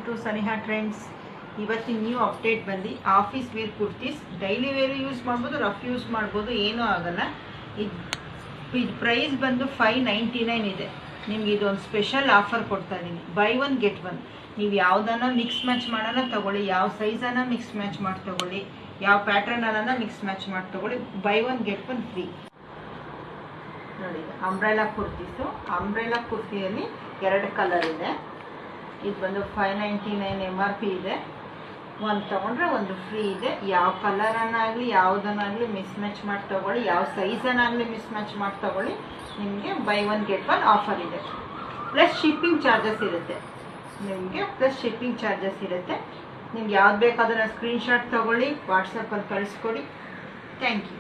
To Saniha trends. ಇವತ್ತಿನ new update ಬಂದು office wear kurtis daily wear use ಮಾಡ್ಬೋದು, ರಫ್ ಯೂಸ್ ಮಾಡ್ಬೋದು, ಏನೂ ಆಗಲ್ಲ. ಇದು ಪ್ರೈಸ್ ಬಂದು 599 ಇದೆ. ನಿಮ್ಗೆ ಇದೊಂದು ಸ್ಪೆಷಲ್ ಆಫರ್ ಕೊಡ್ತಾ ಇದ್ದೀನಿ, ಬೈ ಒನ್ ಗೆಟ್ ಒನ್. ನೀವು ಯಾವುದನ್ನ ಮಿಕ್ಸ್ ಮ್ಯಾಚ್ ಮಾಡೋಣ ತಗೊಳ್ಳಿ, ಯಾವ ಸೈಜನ್ನು ಮಿಕ್ಸ್ ಮ್ಯಾಚ್ ಮಾಡಿ ತಗೊಳ್ಳಿ, ಯಾವ ಪ್ಯಾಟರ್ನ್ ಅನ್ನೋದನ್ನ ಮಿಕ್ಸ್ ಮ್ಯಾಚ್ ಮಾಡಿ ತಗೊಳ್ಳಿ, by one get one free. ನೋಡಿ, ಅಂಬ್ರೆಲಾ ಕುರ್ತೀಸು. ಅಂಬ್ರೆಲಾ ಕುರ್ತಿಯಲ್ಲಿ 2 ಕಲರ್ ಇದೆ. ಇದು ಬಂದು 599 MRP ಇದೆ. ಒಂದು ತೊಗೊಂಡ್ರೆ ಒಂದು ಫ್ರೀ ಇದೆ. ಯಾವ ಕಲರನ್ನಾಗಲಿ ಯಾವುದನ್ನಾಗಲಿ ಮಿಸ್ ಮ್ಯಾಚ್ ಮಾಡಿ ತೊಗೊಳ್ಳಿ, ಯಾವ ಸೈಜನ್ನಾಗಲಿ ಮಿಸ್ ಮ್ಯಾಚ್ ಮಾಡಿ ತೊಗೊಳ್ಳಿ, ನಿಮಗೆ buy one get one offer ಇದೆ. ಪ್ಲಸ್ ಶಿಪ್ಪಿಂಗ್ ಚಾರ್ಜಸ್ ಇರುತ್ತೆ ನಿಮಗೆ, ನಿಮ್ಗೆ ಯಾವ್ದು ಬೇಕಾದ್ರೆ ಸ್ಕ್ರೀನ್ಶಾಟ್ ತೊಗೊಳ್ಳಿ, ವಾಟ್ಸಪ್ಪಲ್ಲಿ ಕಳಿಸ್ಕೊಡಿ. Thank you.